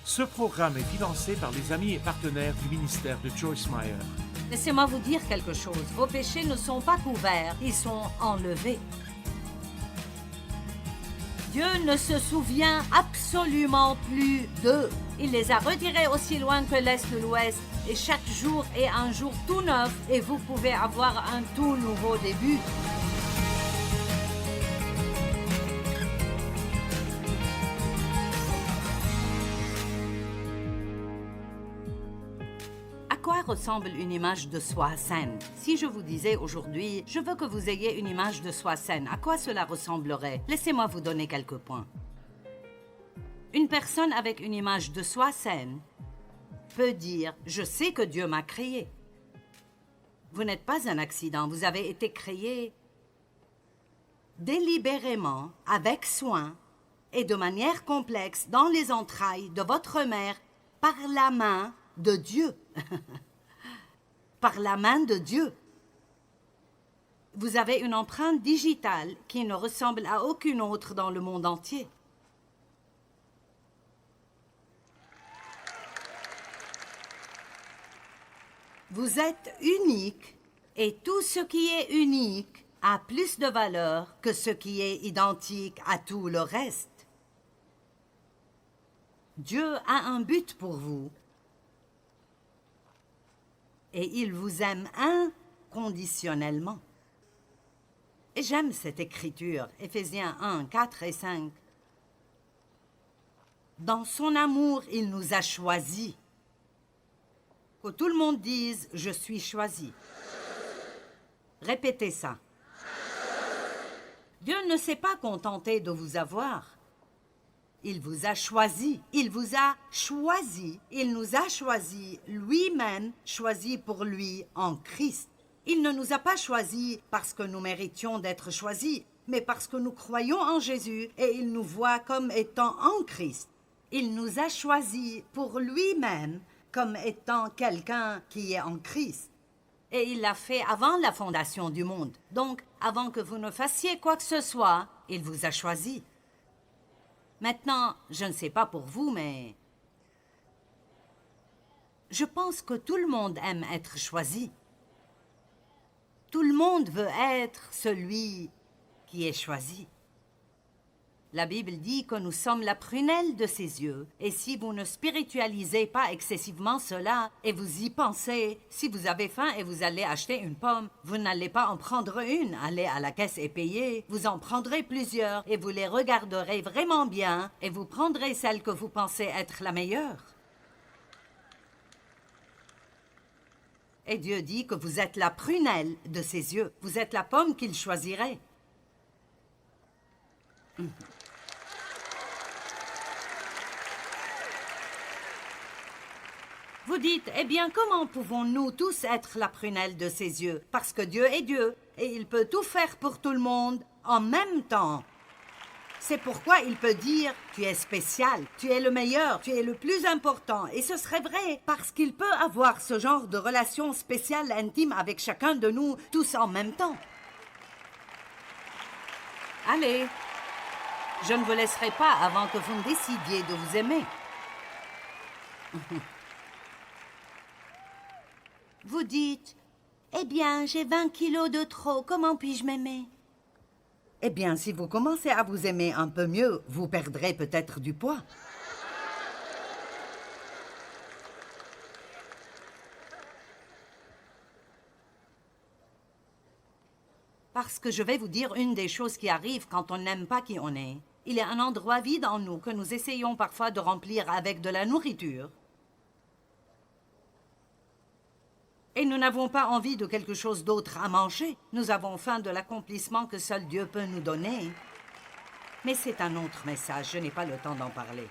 Ce programme est financé par les amis et partenaires du ministère de Joyce Meyer. Laissez-moi vous dire quelque chose. Vos péchés ne sont pas couverts, ils sont enlevés. Dieu ne se souvient absolument plus d'eux. Il les a retirés aussi loin que l'Est de l'Ouest. Et chaque jour est un jour tout neuf et vous pouvez avoir un tout nouveau début. À quoi ressemble une image de soi saine? Si je vous disais aujourd'hui, je veux que vous ayez une image de soi saine, à quoi cela ressemblerait? Laissez-moi vous donner quelques points. Une personne avec une image de soi saine peut dire « Je sais que Dieu m'a créé ». Vous n'êtes pas un accident, vous avez été créé délibérément, avec soin et de manière complexe dans les entrailles de votre mère par la main de Dieu. Par la main de Dieu. Vous avez une empreinte digitale qui ne ressemble à aucune autre dans le monde entier. Vous êtes unique et tout ce qui est unique a plus de valeur que ce qui est identique à tout le reste. Dieu a un but pour vous. Et il vous aime inconditionnellement. Et j'aime cette écriture, Éphésiens 1, 4 et 5. Dans son amour, il nous a choisis. Que tout le monde dise « Je suis choisi ». Répétez ça. Dieu ne s'est pas contenté de vous avoir. Il vous a choisi, il vous a choisi, il nous a choisi lui-même, choisi pour lui en Christ. Il ne nous a pas choisis parce que nous méritions d'être choisis, mais parce que nous croyons en Jésus et il nous voit comme étant en Christ. Il nous a choisis pour lui-même comme étant quelqu'un qui est en Christ. Et il l'a fait avant la fondation du monde. Donc, avant que vous ne fassiez quoi que ce soit, il vous a choisi. Maintenant, je ne sais pas pour vous, mais je pense que tout le monde aime être choisi. Tout le monde veut être celui qui est choisi. La Bible dit que nous sommes la prunelle de ses yeux, et si vous ne spiritualisez pas excessivement cela, et vous y pensez, si vous avez faim et vous allez acheter une pomme, vous n'allez pas en prendre une, allez à la caisse et payer, vous en prendrez plusieurs, et vous les regarderez vraiment bien, et vous prendrez celle que vous pensez être la meilleure. Et Dieu dit que vous êtes la prunelle de ses yeux, vous êtes la pomme qu'il choisirait. Vous dites, eh bien, comment pouvons-nous tous être la prunelle de ses yeux? Parce que Dieu est Dieu, et il peut tout faire pour tout le monde en même temps. C'est pourquoi il peut dire, tu es spécial, tu es le meilleur, tu es le plus important. Et ce serait vrai, parce qu'il peut avoir ce genre de relation spéciale, intime avec chacun de nous, tous en même temps. Allez, je ne vous laisserai pas avant que vous ne décidiez de vous aimer. Vous dites, eh bien, j'ai 20 kilos de trop, comment puis-je m'aimer? Eh bien, si vous commencez à vous aimer un peu mieux, vous perdrez peut-être du poids. Parce que je vais vous dire une des choses qui arrivent quand on n'aime pas qui on est. Il y a un endroit vide en nous que nous essayons parfois de remplir avec de la nourriture. Et nous n'avons pas envie de quelque chose d'autre à manger. Nous avons faim de l'accomplissement que seul Dieu peut nous donner. Mais c'est un autre message, je n'ai pas le temps d'en parler.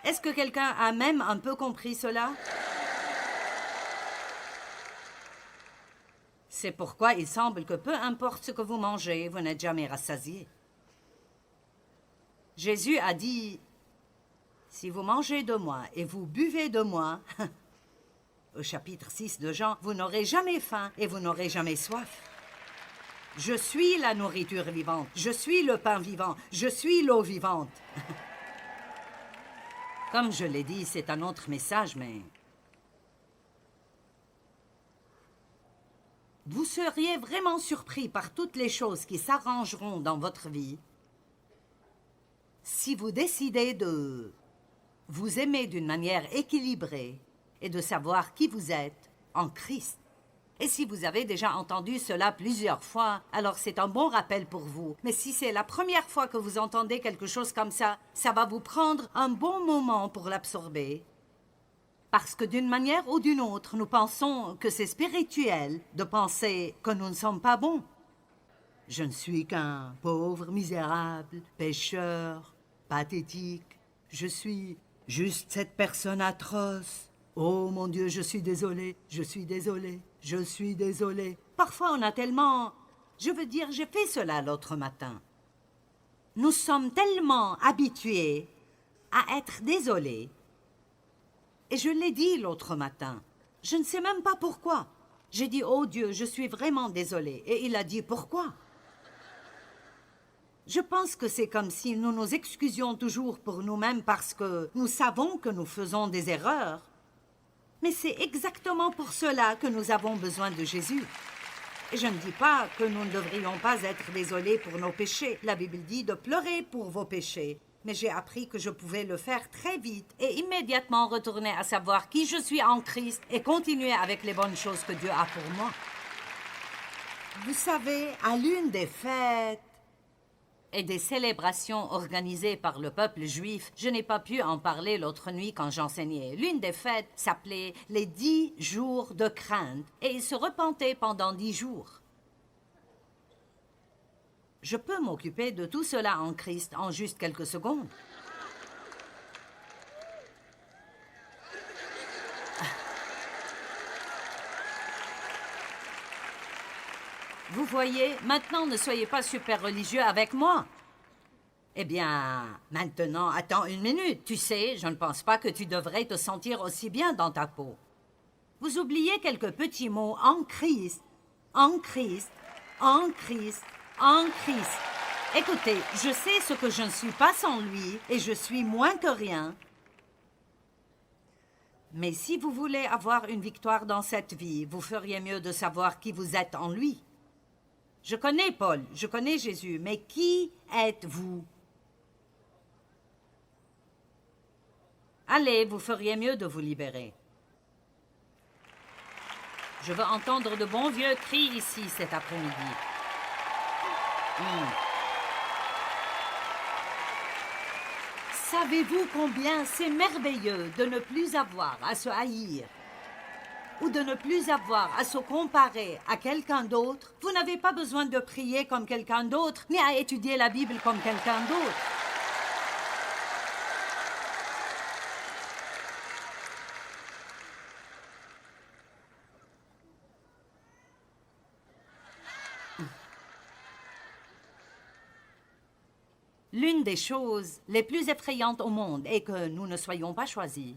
Est-ce que quelqu'un a même un peu compris cela? C'est pourquoi il semble que peu importe ce que vous mangez, vous n'êtes jamais rassasié. Jésus a dit, si vous mangez de moi et vous buvez de moi, au chapitre 6 de Jean, vous n'aurez jamais faim et vous n'aurez jamais soif. Je suis la nourriture vivante, je suis le pain vivant, je suis l'eau vivante. Comme je l'ai dit, c'est un autre message, mais... Vous seriez vraiment surpris par toutes les choses qui s'arrangeront dans votre vie si vous décidez de vous aimer d'une manière équilibrée et de savoir qui vous êtes en Christ. Et si vous avez déjà entendu cela plusieurs fois, alors c'est un bon rappel pour vous. Mais si c'est la première fois que vous entendez quelque chose comme ça va vous prendre un bon moment pour l'absorber. Parce que d'une manière ou d'une autre, nous pensons que c'est spirituel de penser que nous ne sommes pas bons. Je ne suis qu'un pauvre, misérable, pécheur, pathétique. Je suis juste cette personne atroce. Oh mon Dieu, je suis désolé, je suis désolé, je suis désolé. Parfois on a tellement... Je veux dire, j'ai fait cela l'autre matin. Nous sommes tellement habitués à être désolés. Et je l'ai dit l'autre matin. Je ne sais même pas pourquoi. J'ai dit, oh Dieu, je suis vraiment désolée. Et il a dit, pourquoi? Je pense que c'est comme si nous nous excusions toujours pour nous-mêmes parce que nous savons que nous faisons des erreurs. Mais c'est exactement pour cela que nous avons besoin de Jésus. Et je ne dis pas que nous ne devrions pas être désolés pour nos péchés. La Bible dit de pleurer pour vos péchés. Mais j'ai appris que je pouvais le faire très vite et immédiatement retourner à savoir qui je suis en Christ et continuer avec les bonnes choses que Dieu a pour moi. Vous savez, à l'une des fêtes et des célébrations organisées par le peuple juif, je n'ai pas pu en parler l'autre nuit quand j'enseignais. L'une des fêtes s'appelait les 10 jours de crainte et ils se repentaient pendant 10 jours. Je peux m'occuper de tout cela en Christ en juste quelques secondes. Vous voyez, maintenant ne soyez pas super religieux avec moi. Eh bien, maintenant, attends une minute. Tu sais, je ne pense pas que tu devrais te sentir aussi bien dans ta peau. Vous oubliez quelques petits mots en Christ, en Christ, en Christ, en Christ. Écoutez, je sais ce que je ne suis pas sans lui et je suis moins que rien. Mais si vous voulez avoir une victoire dans cette vie, vous feriez mieux de savoir qui vous êtes en lui. Je connais Paul, je connais Jésus, mais qui êtes-vous? Allez, vous feriez mieux de vous libérer. Je veux entendre de bons vieux cris ici cet après-midi. Savez-vous combien c'est merveilleux de ne plus avoir à se haïr ou de ne plus avoir à se comparer à quelqu'un d'autre? Vous n'avez pas besoin de prier comme quelqu'un d'autre, ni à étudier la Bible comme quelqu'un d'autre. L'une des choses les plus effrayantes au monde est que nous ne soyons pas choisis.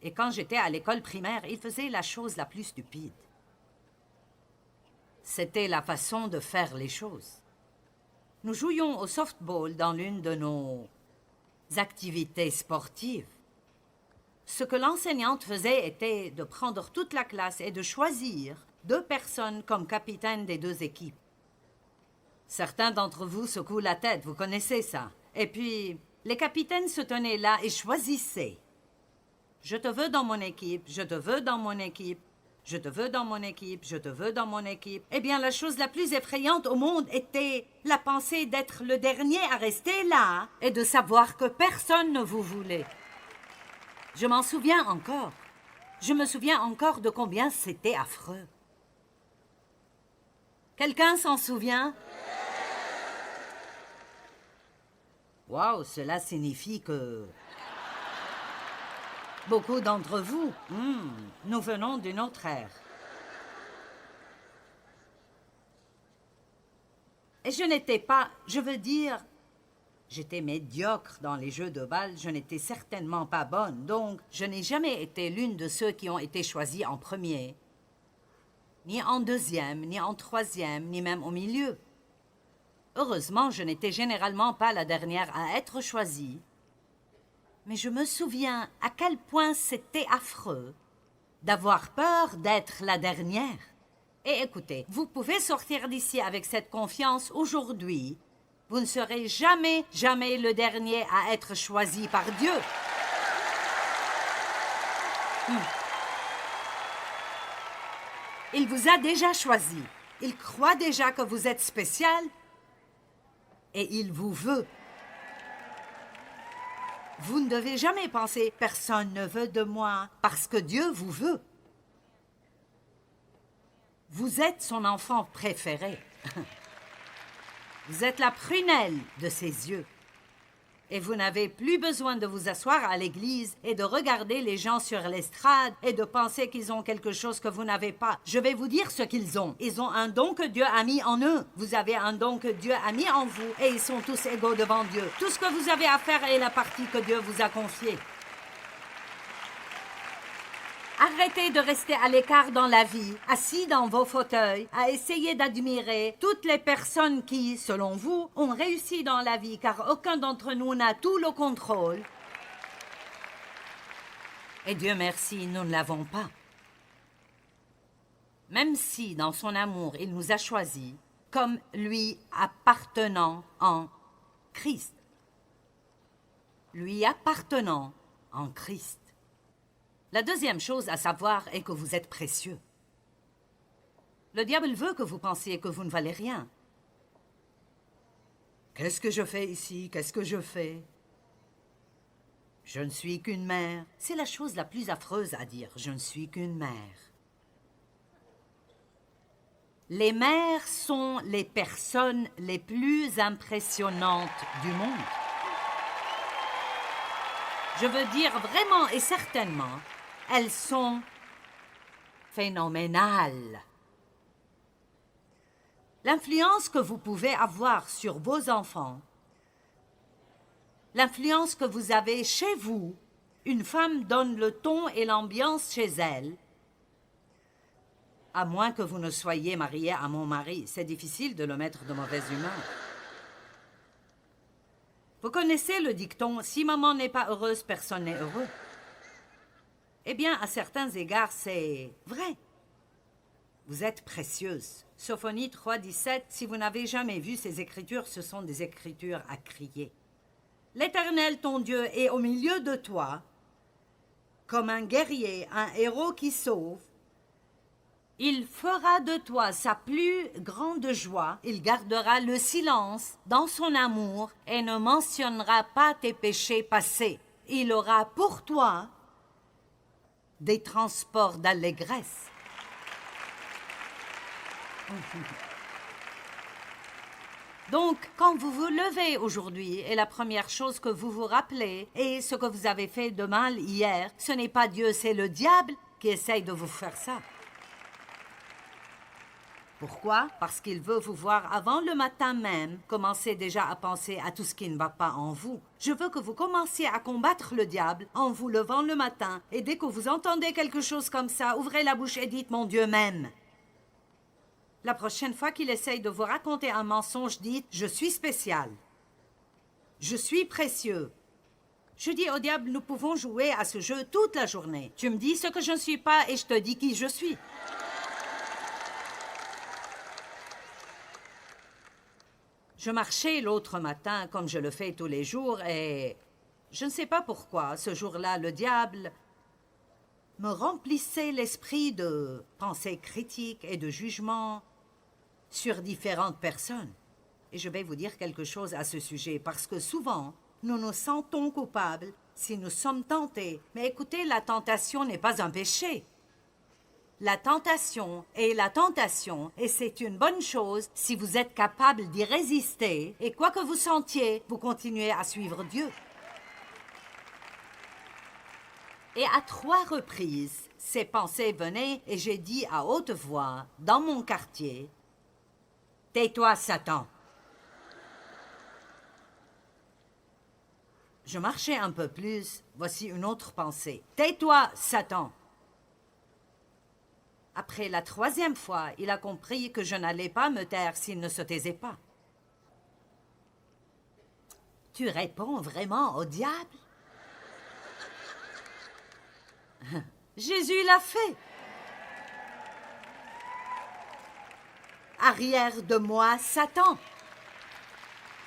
Et quand j'étais à l'école primaire, il faisait la chose la plus stupide. C'était la façon de faire les choses. Nous jouions au softball dans l'une de nos activités sportives. Ce que l'enseignante faisait était de prendre toute la classe et de choisir 2 personnes comme capitaines des 2 équipes. Certains d'entre vous secouent la tête, vous connaissez ça. Et puis, les capitaines se tenaient là et choisissaient. Je te veux dans mon équipe, je te veux dans mon équipe, je te veux dans mon équipe, je te veux dans mon équipe. Eh bien, la chose la plus effrayante au monde était la pensée d'être le dernier à rester là et de savoir que personne ne vous voulait. Je m'en souviens encore. Je me souviens encore de combien c'était affreux. Quelqu'un s'en souvient? Wow, cela signifie que... Beaucoup d'entre vous, nous venons d'une autre ère. Et je n'étais pas, je veux dire, j'étais médiocre dans les jeux de balle, je n'étais certainement pas bonne, donc je n'ai jamais été l'une de ceux qui ont été choisis en premier, ni en deuxième, ni en troisième, ni même au milieu. Heureusement, je n'étais généralement pas la dernière à être choisie. Mais je me souviens à quel point c'était affreux d'avoir peur d'être la dernière. Et écoutez, vous pouvez sortir d'ici avec cette confiance aujourd'hui. Vous ne serez jamais, jamais le dernier à être choisi par Dieu. Il vous a déjà choisi. Il croit déjà que vous êtes spécial. Et il vous veut. Vous ne devez jamais penser « personne ne veut de moi » parce que Dieu vous veut. Vous êtes son enfant préféré. Vous êtes la prunelle de ses yeux. Et vous n'avez plus besoin de vous asseoir à l'église et de regarder les gens sur l'estrade et de penser qu'ils ont quelque chose que vous n'avez pas. Je vais vous dire ce qu'ils ont. Ils ont un don que Dieu a mis en eux. Vous avez un don que Dieu a mis en vous et ils sont tous égaux devant Dieu. Tout ce que vous avez à faire est la partie que Dieu vous a confiée. Arrêtez de rester à l'écart dans la vie, assis dans vos fauteuils, à essayer d'admirer toutes les personnes qui, selon vous, ont réussi dans la vie, car aucun d'entre nous n'a tout le contrôle. Et Dieu merci, nous ne l'avons pas. Même si, dans son amour, il nous a choisis comme lui appartenant en Christ. Lui appartenant en Christ. La deuxième chose à savoir est que vous êtes précieux. Le diable veut que vous pensiez que vous ne valez rien. Qu'est-ce que je fais ici? Qu'est-ce que je fais? Je ne suis qu'une mère. C'est la chose la plus affreuse à dire. Je ne suis qu'une mère. Les mères sont les personnes les plus impressionnantes du monde. Je veux dire vraiment et certainement, elles sont phénoménales. L'influence que vous pouvez avoir sur vos enfants, l'influence que vous avez chez vous, une femme donne le ton et l'ambiance chez elle, à moins que vous ne soyez marié à mon mari. C'est difficile de le mettre de mauvaise humeur. Vous connaissez le dicton « Si maman n'est pas heureuse, personne n'est heureux ». Eh bien, à certains égards, c'est vrai. Vous êtes précieuse. Sophonie 3,17, si vous n'avez jamais vu ces écritures, ce sont des écritures à crier. L'Éternel, ton Dieu, est au milieu de toi, comme un guerrier, un héros qui sauve. Il fera de toi sa plus grande joie. Il gardera le silence dans son amour et ne mentionnera pas tes péchés passés. Il aura pour toi des transports d'allégresse. Donc, quand vous vous levez aujourd'hui et la première chose que vous vous rappelez est ce que vous avez fait de mal hier, ce n'est pas Dieu, c'est le diable qui essaye de vous faire ça. Pourquoi? Parce qu'il veut vous voir avant le matin même, commencer déjà à penser à tout ce qui ne va pas en vous. Je veux que vous commenciez à combattre le diable en vous levant le matin. Et dès que vous entendez quelque chose comme ça, ouvrez la bouche et dites « Mon Dieu m'aime ». La prochaine fois qu'il essaye de vous raconter un mensonge, dites « Je suis spécial. Je suis précieux. » Je dis au diable « Nous pouvons jouer à ce jeu toute la journée. Tu me dis ce que je ne suis pas et je te dis qui je suis. » Je marchais l'autre matin, comme je le fais tous les jours, et je ne sais pas pourquoi, ce jour-là, le diable me remplissait l'esprit de pensées critiques et de jugements sur différentes personnes. Et je vais vous dire quelque chose à ce sujet, parce que souvent, nous nous sentons coupables si nous sommes tentés. Mais écoutez, la tentation n'est pas un péché. La tentation est la tentation, et c'est une bonne chose si vous êtes capable d'y résister, et quoi que vous sentiez, vous continuez à suivre Dieu. Et à 3 reprises, ces pensées venaient, et j'ai dit à haute voix, dans mon quartier, « Tais-toi, Satan !» Je marchais un peu plus, voici une autre pensée, « Tais-toi, Satan !» Après la 3e fois, il a compris que je n'allais pas me taire s'il ne se taisait pas. Tu réponds vraiment au diable? Jésus l'a fait. Arrière de moi, Satan.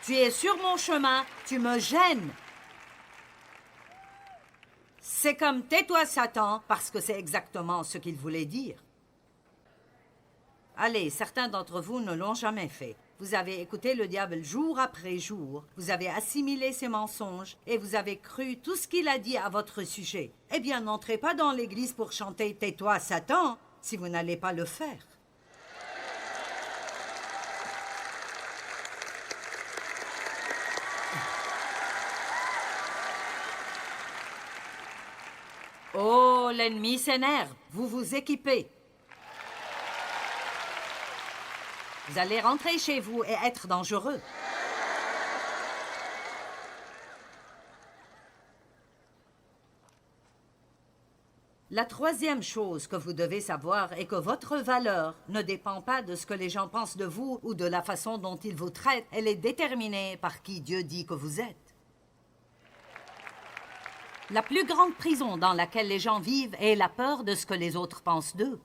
Tu es sur mon chemin, tu me gênes. C'est comme tais-toi, Satan, parce que c'est exactement ce qu'il voulait dire. Allez, certains d'entre vous ne l'ont jamais fait. Vous avez écouté le diable jour après jour, vous avez assimilé ses mensonges et vous avez cru tout ce qu'il a dit à votre sujet. Eh bien, n'entrez pas dans l'église pour chanter « Tais-toi, Satan » si vous n'allez pas le faire. Oh, l'ennemi s'énerve, vous vous équipez. Vous allez rentrer chez vous et être dangereux. La troisième chose que vous devez savoir est que votre valeur ne dépend pas de ce que les gens pensent de vous ou de la façon dont ils vous traitent. Elle est déterminée par qui Dieu dit que vous êtes. La plus grande prison dans laquelle les gens vivent est la peur de ce que les autres pensent d'eux.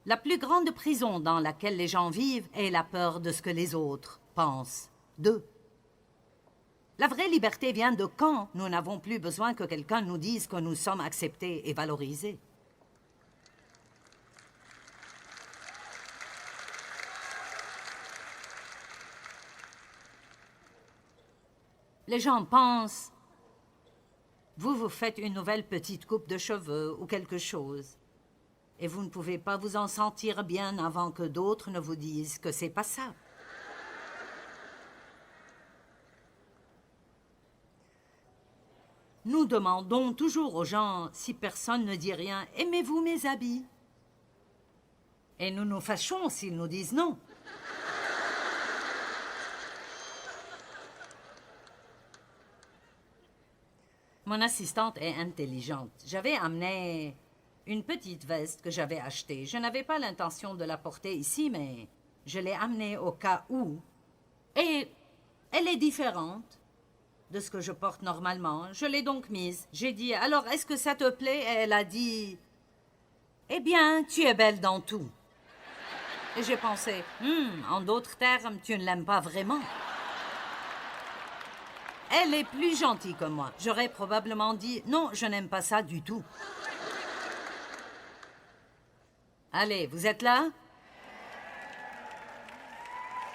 La plus grande prison dans laquelle les gens vivent est la peur de ce que les autres pensent d'eux. La vraie liberté vient de quand nous n'avons plus besoin que quelqu'un nous dise que nous sommes acceptés et valorisés. Les gens pensent, vous vous faites une nouvelle petite coupe de cheveux ou quelque chose, et vous ne pouvez pas vous en sentir bien avant que d'autres ne vous disent que c'est pas ça. Nous demandons toujours aux gens, si personne ne dit rien, « Aimez-vous mes habits ?» Et nous nous fâchons s'ils nous disent non. Mon assistante est intelligente. J'avais amené une petite veste que j'avais achetée. Je n'avais pas l'intention de la porter ici, mais je l'ai amenée au cas où. Et elle est différente de ce que je porte normalement. Je l'ai donc mise. J'ai dit, alors, est-ce que ça te plaît? Et elle a dit, eh bien, tu es belle dans tout. Et j'ai pensé, en d'autres termes, tu ne l'aimes pas vraiment. Elle est plus gentille que moi. J'aurais probablement dit, non, je n'aime pas ça du tout. Allez, vous êtes là?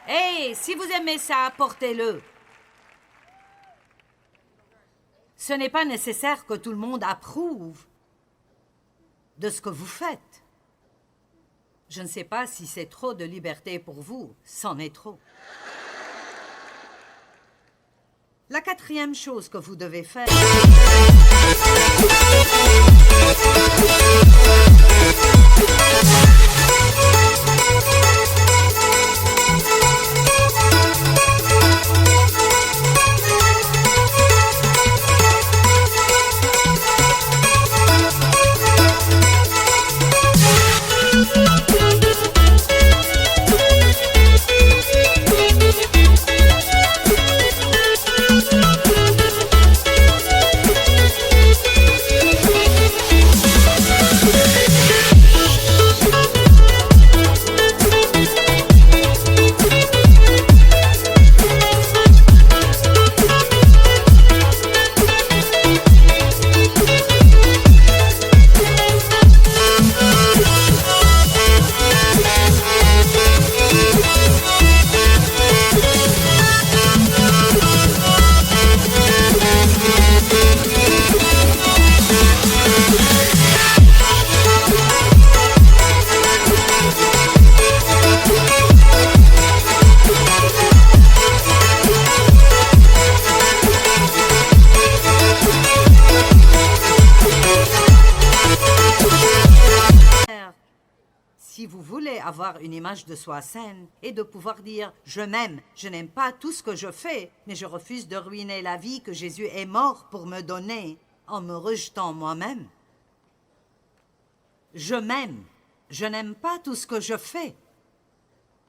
Hey, si vous aimez ça, portez-le. Ce n'est pas nécessaire que tout le monde approuve de ce que vous faites. Je ne sais pas si c'est trop de liberté pour vous. C'en est trop. La quatrième chose que vous devez faire... Si vous voulez avoir une image de soi saine et de pouvoir dire « Je m'aime, je n'aime pas tout ce que je fais, mais je refuse de ruiner la vie que Jésus est mort pour me donner en me rejetant moi-même. Je m'aime, je n'aime pas tout ce que je fais.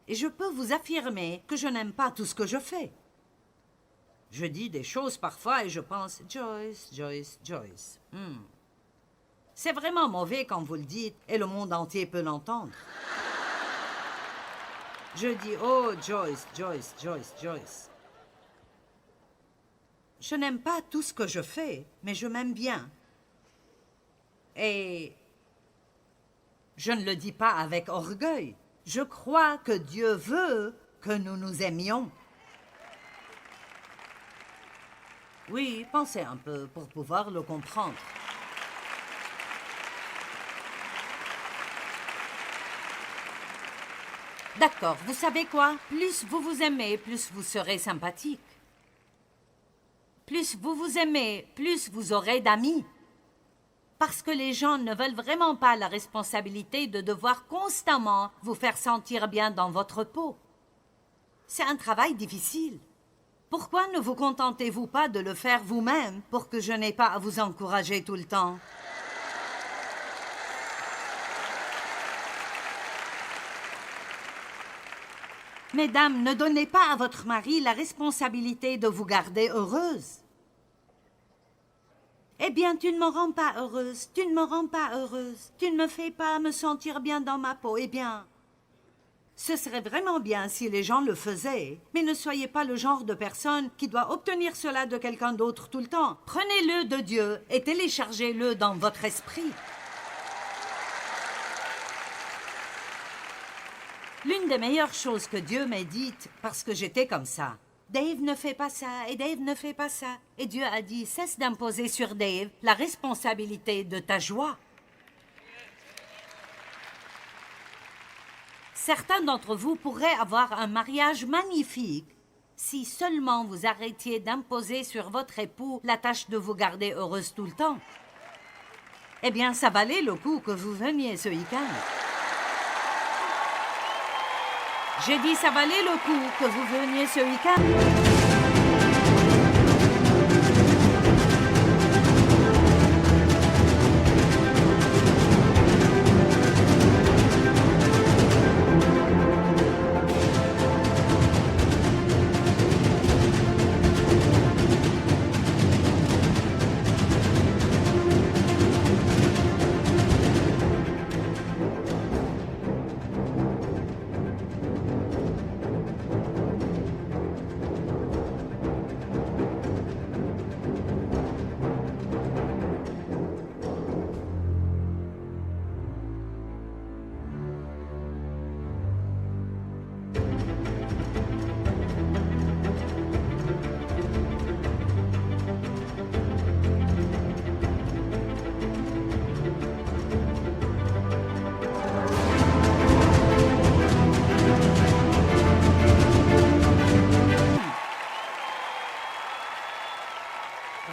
Et je peux vous affirmer que je n'aime pas tout ce que je fais. Je dis des choses parfois et je pense Joyce, Joyce, Joyce. C'est vraiment mauvais quand vous le dites et le monde entier peut l'entendre. Je dis oh Joyce, Joyce, Joyce, Joyce. Je n'aime pas tout ce que je fais, mais je m'aime bien. Et je ne le dis pas avec orgueil. Je crois que Dieu veut que nous nous aimions. Oui, pensez un peu pour pouvoir le comprendre. D'accord, vous savez quoi? Plus vous vous aimez, plus vous serez sympathique. Plus vous vous aimez, plus vous aurez d'amis. Parce que les gens ne veulent vraiment pas la responsabilité de devoir constamment vous faire sentir bien dans votre peau. C'est un travail difficile. Pourquoi ne vous contentez-vous pas de le faire vous-même pour que je n'ai pas à vous encourager tout le temps? Mesdames, ne donnez pas à votre mari la responsabilité de vous garder heureuse. Eh bien, tu ne me rends pas heureuse, tu ne me rends pas heureuse, tu ne me fais pas me sentir bien dans ma peau. Eh bien, ce serait vraiment bien si les gens le faisaient, mais ne soyez pas le genre de personne qui doit obtenir cela de quelqu'un d'autre tout le temps. Prenez-le de Dieu et téléchargez-le dans votre esprit. L'une des meilleures choses que Dieu m'ait dites, parce que j'étais comme ça, Dave ne fait pas ça et Dave ne fait pas ça. Et Dieu a dit, cesse d'imposer sur Dave la responsabilité de ta joie. Certains d'entre vous pourraient avoir un mariage magnifique si seulement vous arrêtiez d'imposer sur votre époux la tâche de vous garder heureuse tout le temps. Eh bien, ça valait le coup que vous veniez ce week-end. J'ai dit ça valait le coup que vous veniez ce week-end.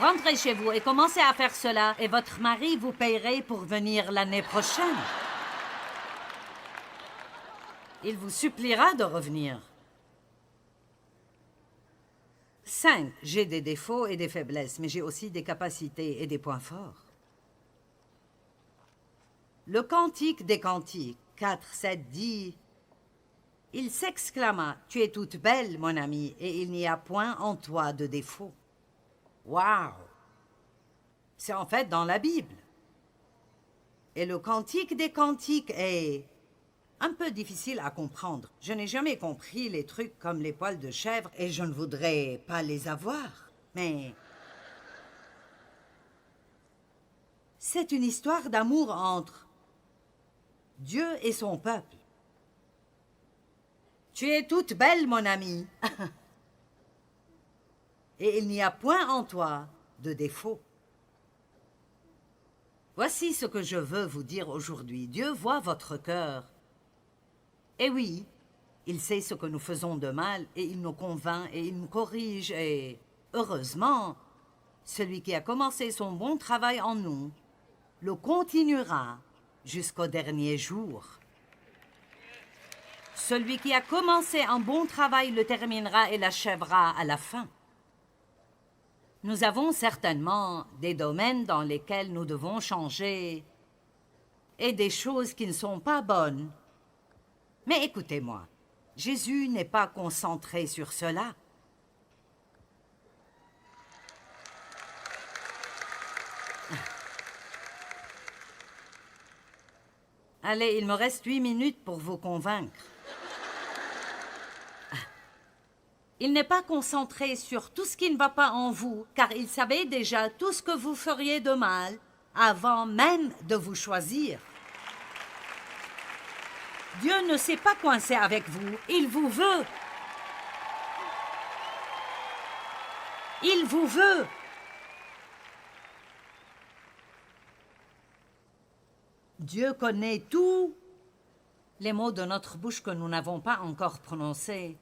Rentrez chez vous et commencez à faire cela et votre mari vous payerait pour venir l'année prochaine. Il vous suppliera de revenir. 5. J'ai des défauts et des faiblesses, mais j'ai aussi des capacités et des points forts. Le cantique des cantiques, 4, 7, dit... Il s'exclama, « Tu es toute belle, mon ami, et il n'y a point en toi de défaut. » Waouh! C'est en fait dans la Bible. Et le cantique des cantiques est un peu difficile à comprendre. Je n'ai jamais compris les trucs comme les poils de chèvre et je ne voudrais pas les avoir. Mais c'est une histoire d'amour entre Dieu et son peuple. Tu es toute belle, mon ami. Et il n'y a point en toi de défaut. Voici ce que je veux vous dire aujourd'hui. Dieu voit votre cœur. Et oui, il sait ce que nous faisons de mal, et il nous convainc, et il nous corrige, et heureusement, celui qui a commencé son bon travail en nous, le continuera jusqu'au dernier jour. Celui qui a commencé un bon travail le terminera et l'achèvera à la fin. Nous avons certainement des domaines dans lesquels nous devons changer et des choses qui ne sont pas bonnes. Mais écoutez-moi, Jésus n'est pas concentré sur cela. Allez, il me reste 8 minutes pour vous convaincre. Il n'est pas concentré sur tout ce qui ne va pas en vous, car il savait déjà tout ce que vous feriez de mal avant même de vous choisir. Dieu ne s'est pas coincé avec vous, il vous veut. Il vous veut. Dieu connaît tous les mots de notre bouche que nous n'avons pas encore prononcés.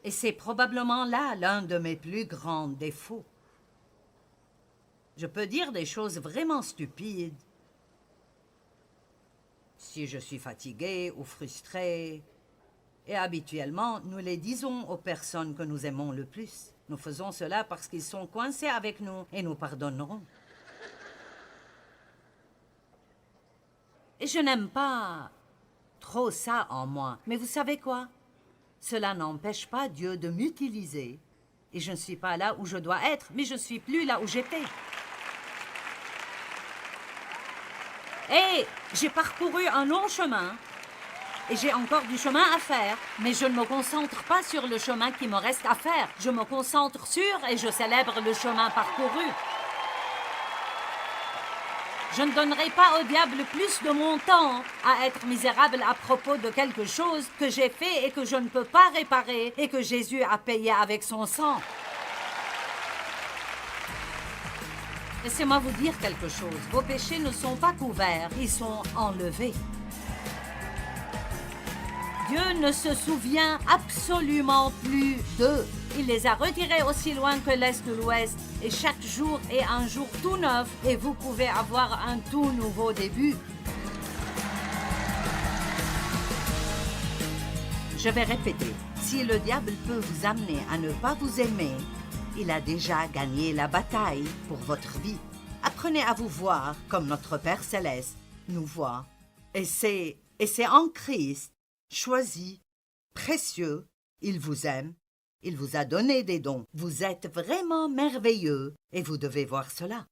Et c'est probablement là l'un de mes plus grands défauts. Je peux dire des choses vraiment stupides. Si je suis fatigué ou frustré, et habituellement, nous les disons aux personnes que nous aimons le plus. Nous faisons cela parce qu'ils sont coincés avec nous et nous pardonnerons. Et je n'aime pas trop ça en moi. Mais vous savez quoi? Cela n'empêche pas Dieu de m'utiliser. Et je ne suis pas là où je dois être, mais je ne suis plus là où j'étais. Et j'ai parcouru un long chemin. Et j'ai encore du chemin à faire. Mais je ne me concentre pas sur le chemin qui me reste à faire. Je me concentre sur et je célèbre le chemin parcouru. Je ne donnerai pas au diable plus de mon temps à être misérable à propos de quelque chose que j'ai fait et que je ne peux pas réparer et que Jésus a payé avec son sang. Laissez-moi vous dire quelque chose. Vos péchés ne sont pas couverts, ils sont enlevés. Dieu ne se souvient absolument plus d'eux. Il les a retirés aussi loin que l'Est ou l'Ouest. Et chaque jour est un jour tout neuf et vous pouvez avoir un tout nouveau début. Je vais répéter. Si le diable peut vous amener à ne pas vous aimer, il a déjà gagné la bataille pour votre vie. Apprenez à vous voir comme notre Père Céleste nous voit. Et c'est en Christ, choisi, précieux, il vous aime. Il vous a donné des dons. Vous êtes vraiment merveilleux et vous devez voir cela.